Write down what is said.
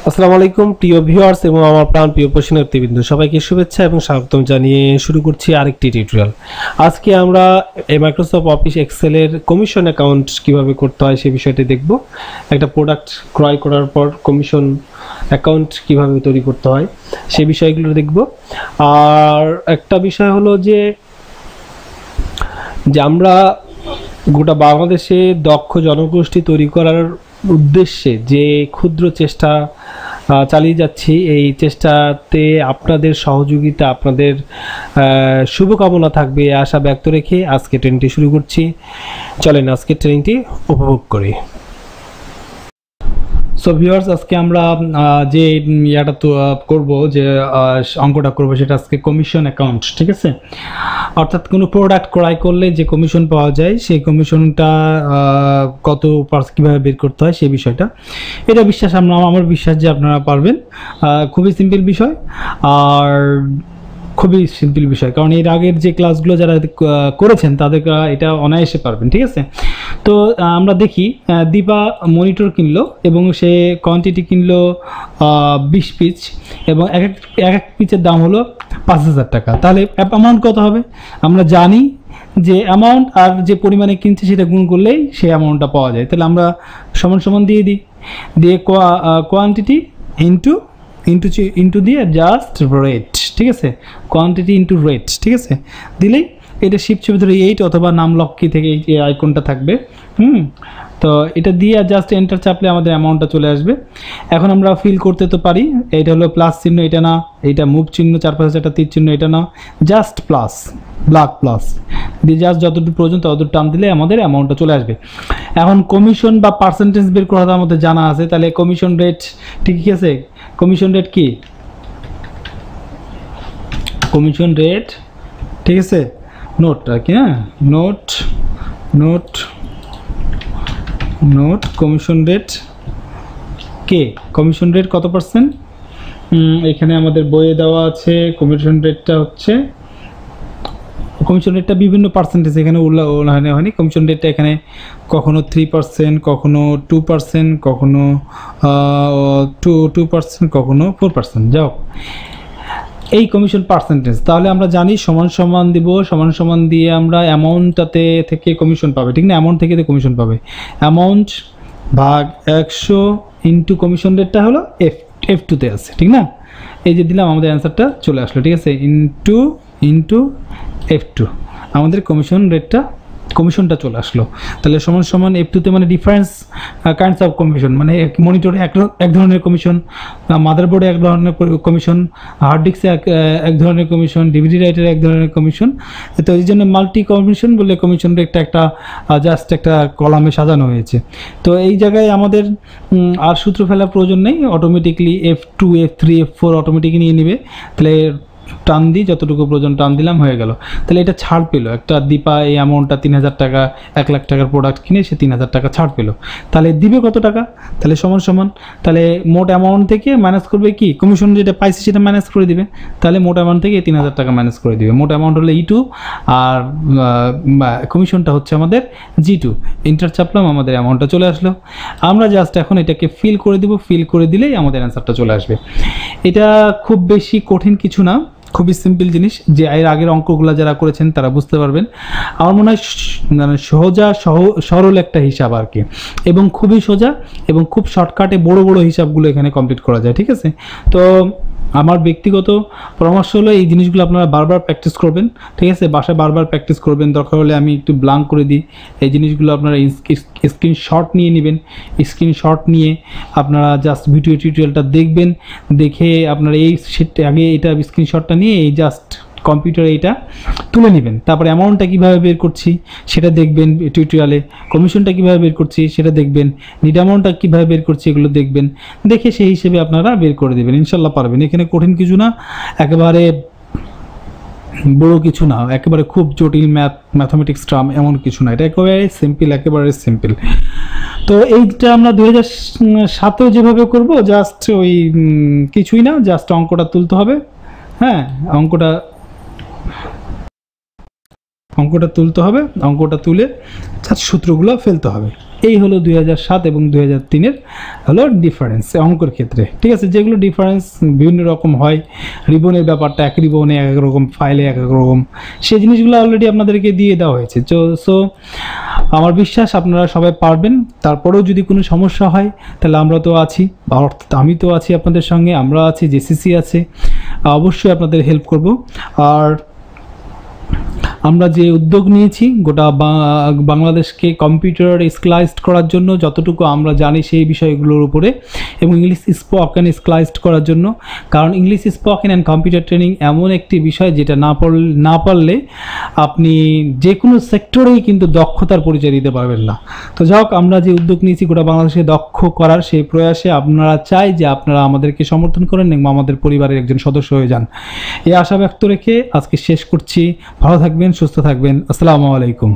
আসসালামু আলাইকুম প্রিয় ভিউয়ার্স এবং আমার প্রাণপ্রিয় প্রশিক্ষণার্থীবৃন্দ, সবাইকে শুভেচ্ছা এবং স্বাগতম জানিয়ে শুরু করছি আরেকটি টিউটোরিয়াল। আজকে আমরা মাইক্রোসফট অফিস এক্সেলের কমিশন অ্যাকাউন্ট কিভাবে করতে হয় সেই বিষয়টি দেখব। একটা প্রোডাক্ট ক্রয় করার পর কমিশন অ্যাকাউন্ট কিভাবে তৈরি করতে হয় সেই বিষয়গুলো দেখব। আর একটা বিষয় হলো যে আমরা গোটা বাংলাদেশে দক্ষ জনগোষ্ঠী তৈরি করার উদ্দেশ্যে যে ক্ষুদ্র চেষ্টা চালিয়ে যাচ্ছি, এই চেষ্টাতে আপনাদের সহযোগিতা, আপনাদের শুভকামনা থাকবে আশা ব্যক্ত রেখে আজকে ট্রেনিংটি শুরু করছি। চলেন আজকে ট্রেনিংটি উপভোগ করি। সো ভিউয়ার্স, আজকে আমরা যে ইয়াটা তো করব, যে অঙ্কটা করব সেটা আজকে কমিশন অ্যাকাউন্ট, ঠিক আছে। অর্থাৎ কোনো প্রোডাক্ট ক্রয় করলে যে কমিশন পাওয়া যায় সেই কমিশনটা কত কীভাবে বের করতে হয় সেই বিষয়টা। এটা বিশ্বাস আমার বিশ্বাস যে আপনারা পারবেন। খুবই সিম্পল বিষয়, আর খুবই সিম্পল বিষয়, কারণ এর আগের যে ক্লাসগুলো যারা করেছেন তাদের এটা অনায়াসে পারবেন, ঠিক আছে। তো আমরা দেখি, দীপা মনিটর কিনলো এবং সে কোয়ান্টিটি কিনলো 20 পিস এবং এক এক পিসের দাম হলো 5000 টাকা। তাহলে অ্যামাউন্ট কত হবে? আমরা জানি যে অ্যামাউন্ট আর যে পরিমাণে কিনছে সেটা গুণ করলেই সেই অ্যামাউন্টটা পাওয়া যায়। তাহলে আমরা সমান সমান দিয়ে দিই, দিয়ে কোয়ান্টিটি ইন্টু দিয়ে জাস্ট রেট, ঠিক আছে। কোয়ান্টিটি ইন্টু রেট, ঠিক আছে, দিলেই এটা শিফট ছবি ধরে 8 অথবা নাম লক্ষ্মী থেকে এই আইকনটা থাকবে। তো এটা দিয়ে জাস্ট এন্টার চাপলে আমাদের অ্যামাউন্টটা চলে আসবে। এখন আমরা ফিল করতে তো পারি, এটা হলো প্লাস চিহ্ন, এটা না, এটা মুভ চিহ্ন, চারপাশে একটা তীর চিহ্ন, এটা না, জাস্ট প্লাস, ব্ল্যাক প্লাস দিয়ে জাস্ট যতটুকু প্রয়োজন ততটুকু টান দিলে আমাদের অ্যামাউন্টটা চলে আসবে। এখন কমিশন বা পার্সেন্টেজ বের করাটা আমাদের জানা আছে, তাহলে কমিশন রেট, ঠিক আছে। কমিশন রেট কি? কমিশন রেট, ঠিক আছে, নোট আর কি, হ্যাঁ, নোট কমিশন রেট কে, কমিশন রেট কত পার্সেন্ট? এখানে আমাদের বইয়ে দেওয়া আছে কমিশন রেটটা হচ্ছে, কমিশন রেটটা বিভিন্ন পার্সেন্টেজ এখানে উল্লেখ হয়নি। কমিশন রেটটা এখানে কখনো 3%, কখনো 2%, কখনো 2%, কখনো 4%, যাও এই কমিশন পার্সেন্টেজ। তাহলে আমরা জানি সমান সমান দিব, সমান সমান দিয়ে আমরা অ্যামাউন্টটাতে থেকে কমিশন পাবে, ঠিক না, অ্যামাউন্ট থেকে কমিশন পাবে। অ্যামাউন্ট ভাগ 100 ইন্টু কমিশন রেটটা হলো F2-তে আছে, ঠিক না। এই যে দিলাম আমাদের অ্যান্সারটা চলে আসলো, ঠিক আছে, ইন্টু F2 আমাদের কমিশন রেটটা, কমিশনটা চলে আসলো। তাহলে সমান সমান F2-তে মানে ডিফারেন্স কাইন্ডস অফ কমিশন, মানে মনিটরে এক ধরনের কমিশন, মাদারবোর্ডে এক ধরনের কমিশন, হার্ড ডিস্কে এক ধরনের কমিশন, ডিভিডি রাইটারে এক ধরনের কমিশন। তো এই জন্য মাল্টি কমিশন বলে কমিশন রেটটা একটা জাস্ট একটা কলামে সাজানো হয়েছে। তো এই জায়গায় আমাদের আর সূত্র ফেলার প্রয়োজন নেই, automatically F2, F3, F4 automatically নিয়ে নেবে। তাহলে টান দিই, যতটুকু প্রয়োজন টান দিলাম, হয়ে গেল। তাহলে এটা ছাড় পেলো, একটা দীপা এই অ্যামাউন্টটা 3000 টাকা, 1 লাখ টাকার প্রোডাক্ট কিনে সে 3000 টাকা ছাড় পেলো। তাহলে দিবে কত টাকা? তাহলে সমান সমান, তাহলে মোট অ্যামাউন্ট থেকে মাইনাস করবে কি, কমিশন যেটা পাইছে সেটা মাইনাস করে দিবে। তাহলে মোট অ্যামাউন্ট থেকে 3000 টাকা মাইনাস করে দিবে। মোট অ্যামাউন্ট হলো E2 আর কমিশনটা হচ্ছে আমাদের G2। ইন্টার চাপলাম, আমাদের অ্যামাউন্টটা চলে আসলো। আমরা জাস্ট এখন এটাকে ফিল করে দিব, ফিল করে দিলেই আমাদের অ্যান্সারটা চলে আসবে। এটা খুব বেশি কঠিন কিছু না, খুবই সিম্পল জিনিস, যে এর আগের অঙ্কগুলো যারা করেছেন তারা বুঝতে পারবেন। আমার মনে হয় মানে সরল একটা হিসাব আর কি, এবং খুবই সোজা এবং খুব শর্টকাটে বড় বড় হিসাবগুলো এখানে কমপ্লিট করা যায়, ঠিক আছে। তো আমার ব্যক্তিগত পরামর্শ হলো এই জিনিসগুলো আপনারা বারবার প্র্যাকটিস করবেন, ঠিক আছে, বাসায় বারবার প্র্যাকটিস করবেন। দরকার হলে আমি একটু ব্লাঙ্ক করে দিই, এই জিনিসগুলো আপনারা স্ক্রিনশট নিয়ে নেবেন। স্ক্রিনশট নিয়ে আপনারা জাস্ট ভিডিও টিউটোরিয়ালটা দেখবেন, দেখে আপনারা এই আগে এটা স্ক্রিনশটটা নিয়ে এই জাস্ট কম্পিউটারে এটা তুলে নেবেন। তারপরে অ্যামাউন্টটা কীভাবে বের করছি সেটা দেখবেন টিউটোরিয়ালে, কমিশনটা কীভাবে বের করছি সেটা দেখবেন, নিড অ্যামাউন্টটা কীভাবে বের করছি এগুলো দেখবেন, দেখে সেই হিসেবে আপনারা বের করে দেবেন, ইনশাল্লাহ পারবেন। এখানে কঠিন কিছু না, একেবারে বড় কিছু না, একেবারে খুব জটিল ম্যাথমেটিক্স টার্ম এমন কিছু না, এটা একেবারে সিম্পল, একেবারে সিম্পল। তো এইটা আমরা 2007-এও যেভাবে করব, জাস্ট ওই কিছুই না, জাস্ট অঙ্কটা তুলতে হবে। হ্যাঁ, অঙ্কটা তুলতে হবে, অঙ্কটা তুলে জাস্ট সূত্রগুলো ফেলতে হবে। এই হলো 2007 এবং 2003-এর হলো ডিফারেন্স অঙ্কর ক্ষেত্রে, ঠিক আছে। যেগুলো ডিফারেন্স বিভিন্ন রকম হয়, রিবনের ব্যাপারটা এক রিবনে এক এক রকম, ফাইলে এক এক রকম, সেই জিনিসগুলো অলরেডি আপনাদেরকে দিয়ে দেওয়া হয়েছে। সো আমার বিশ্বাস আপনারা সবাই পারবেন। তারপরেও যদি কোনো সমস্যা হয় তাহলে আমরা তো আছি, অর্থাৎ আমি তো আছি আপনাদের সঙ্গে, আমরা আছি, জেসিসি আছে, অবশ্যই আপনাদের হেল্প করব। আর আমরা যে উদ্যোগ নিয়েছি গোটা বাংলাদেশকে কম্পিউটার স্কেলাইজড করার জন্য, যতটুকু আমরা জানি সেই বিষয়গুলোর উপরে, এবং ইংলিশ স্পোকেন স্কেলাইজড করার জন্য। কারণ English spoken and computer training এমন একটি বিষয় যেটা না পারলে আপনি যে কোনো সেক্টরেই কিন্তু দক্ষতার পরিচয় দিতে পারবেন না। তো যাই হোক, আমরা যে উদ্যোগ নিয়েছি গোটা বাংলাদেশকে দক্ষ করার, সেই প্রয়াসে আপনারা চাই যে আপনারা আমাদেরকে সমর্থন করেন এবং আমাদের পরিবারের একজন সদস্য হয়ে যান। এই আশা ব্যক্ত রেখে আজকে শেষ করছি। ভালো থাকবেন, সুস্থ থাকবেন। আসসালামু আলাইকুম।